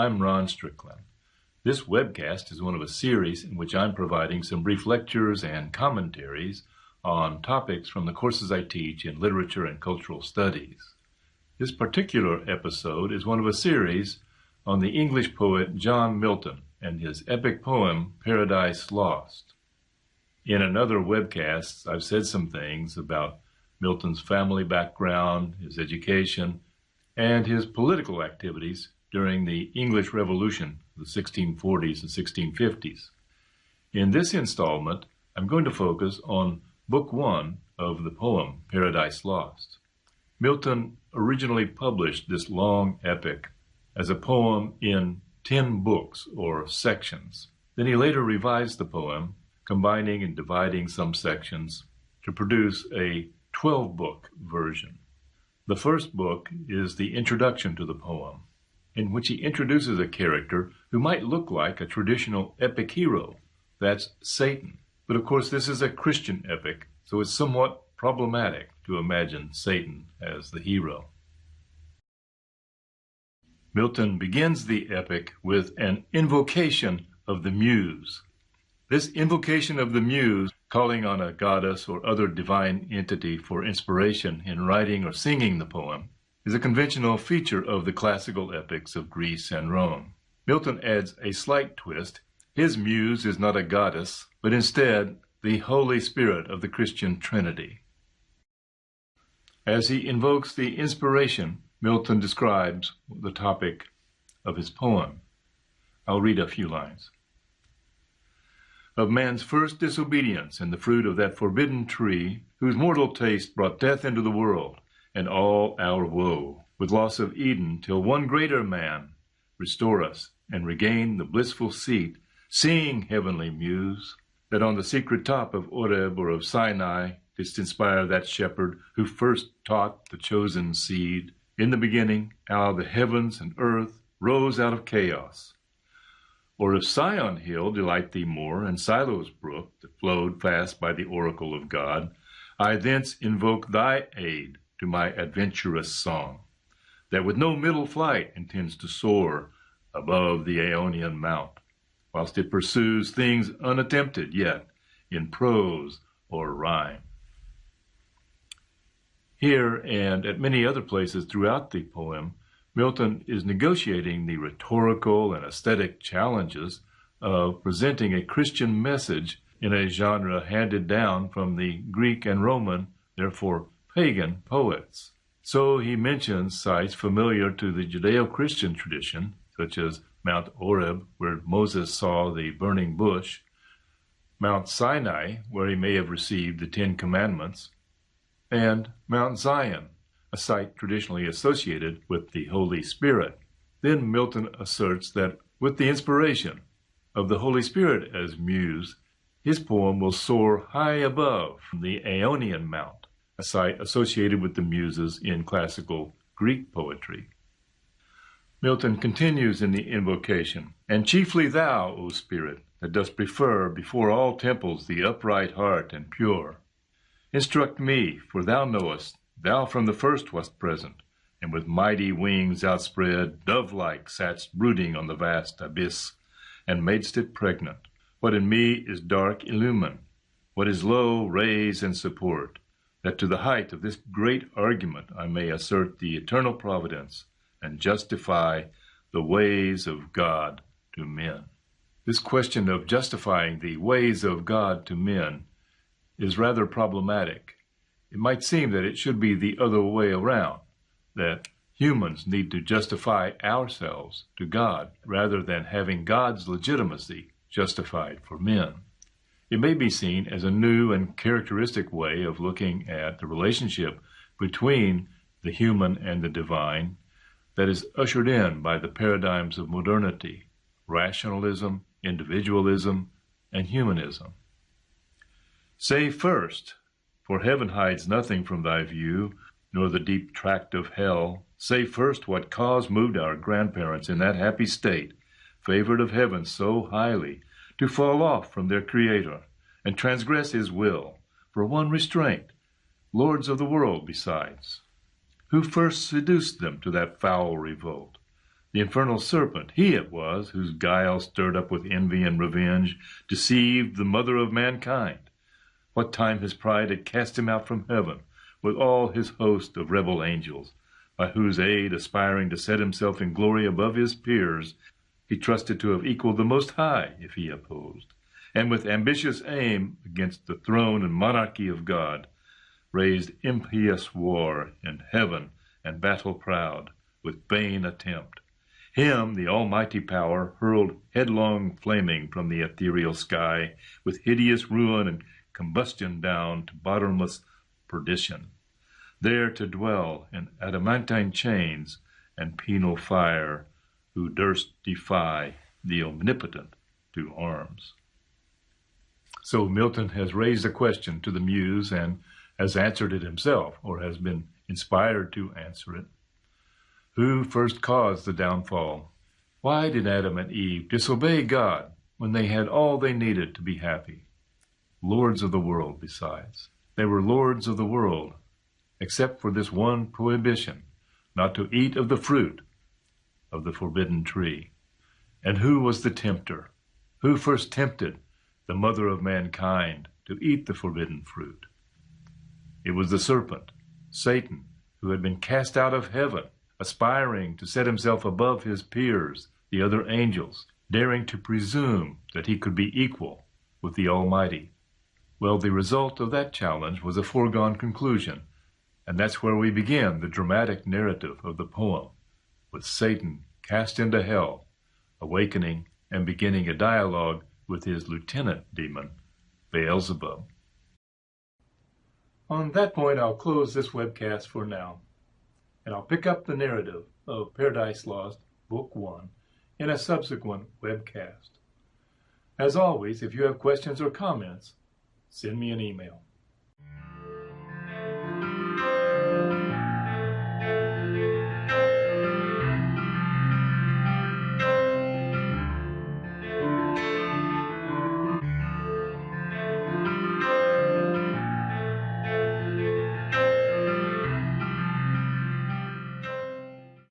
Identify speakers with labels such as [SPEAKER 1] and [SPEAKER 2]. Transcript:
[SPEAKER 1] I'm Ron Strickland. This webcast is one of a series in which I'm providing some brief lectures and commentaries on topics from the courses I teach in literature and cultural studies. This particular episode is one of a series on the English poet John Milton and his epic poem, Paradise Lost. In another webcast, I've said some things about Milton's family background, his education, and his political activities during the English Revolution of the 1640s and 1650s. In this installment, I'm going to focus on Book 1 of the poem Paradise Lost. Milton originally published this long epic as a poem in 10 books or sections. Then he later revised the poem, combining and dividing some sections to produce a 12-book version. The first book is the introduction to the poem, in which he introduces a character who might look like a traditional epic hero. That's Satan. But of course, this is a Christian epic, so it's somewhat problematic to imagine Satan as the hero. Milton begins the epic with an invocation of the muse. This invocation of the muse, calling on a goddess or other divine entity for inspiration in writing or singing the poem, is a conventional feature of the classical epics of Greece and Rome. Milton adds a slight twist. His muse is not a goddess, but instead the Holy Spirit of the Christian Trinity. As he invokes the inspiration, Milton describes the topic of his poem. I'll read a few lines. Of man's first disobedience and the fruit of that forbidden tree, whose mortal taste brought death into the world, and all our woe, with loss of Eden, till one greater man restore us and regain the blissful seat, seeing, heavenly muse, that on the secret top of Oreb or of Sinai didst inspire that shepherd who first taught the chosen seed, in the beginning, how the heavens and earth rose out of chaos. Or if Sion hill delight thee more, and Silo's brook that flowed fast by the oracle of God, I thence invoke thy aid to my adventurous song, that with no middle flight intends to soar above the Aeonian mount, whilst it pursues things unattempted yet in prose or rhyme. Here and at many other places throughout the poem, Milton is negotiating the rhetorical and aesthetic challenges of presenting a Christian message in a genre handed down from the Greek and Roman, therefore pagan, poets. So he mentions sites familiar to the Judeo-Christian tradition, such as Mount Oreb, where Moses saw the burning bush, Mount Sinai, where he may have received the 10 Commandments, and Mount Zion, a site traditionally associated with the Holy Spirit. Then Milton asserts that with the inspiration of the Holy Spirit as muse, his poem will soar high above the Aeonian Mount, a site associated with the muses in classical Greek poetry. Milton continues in the invocation, and chiefly thou, O Spirit, that dost prefer before all temples the upright heart and pure, instruct me, for thou knowest, thou from the first wast present, and with mighty wings outspread, dove-like satst brooding on the vast abyss, and madest it pregnant. What in me is dark illumine, what is low raise and support, that to the height of this great argument I may assert the eternal providence and justify the ways of God to men. This question of justifying the ways of God to men is rather problematic. It might seem that it should be the other way around, that humans need to justify ourselves to God rather than having God's legitimacy justified for men. It may be seen as a new and characteristic way of looking at the relationship between the human and the divine that is ushered in by the paradigms of modernity, rationalism, individualism, and humanism. Say first, for heaven hides nothing from thy view, nor the deep tract of hell. Say first what cause moved our grandparents in that happy state, favored of heaven so highly, to fall off from their Creator, and transgress his will, for one restraint, lords of the world besides. Who first seduced them to that foul revolt? The infernal serpent, he it was whose guile, stirred up with envy and revenge, deceived the mother of mankind. What time his pride had cast him out from heaven, with all his host of rebel angels, by whose aid, aspiring to set himself in glory above his peers, he trusted to have equaled the Most High if he opposed, and with ambitious aim against the throne and monarchy of God, raised impious war in heaven and battle proud, with vain attempt. Him the almighty power hurled headlong flaming from the ethereal sky, with hideous ruin and combustion down to bottomless perdition, there to dwell in adamantine chains and penal fire, who durst defy the omnipotent to arms. So Milton has raised a question to the muse and has answered it himself, or has been inspired to answer it. Who first caused the downfall? Why did Adam and Eve disobey God when they had all they needed to be happy? Lords of the world, besides. They were lords of the world, except for this one prohibition, not to eat of the fruit of the forbidden tree. And who was the tempter? Who first tempted the mother of mankind to eat the forbidden fruit? It was the serpent, Satan, who had been cast out of heaven, aspiring to set himself above his peers, the other angels, daring to presume that he could be equal with the Almighty. Well, the result of that challenge was a foregone conclusion, and that's where we begin the dramatic narrative of the poem, with Satan cast into hell, awakening and beginning a dialogue with his lieutenant demon, Beelzebub. On that point, I'll close this webcast for now, and I'll pick up the narrative of Paradise Lost, Book 1, in a subsequent webcast. As always, if you have questions or comments, send me an email.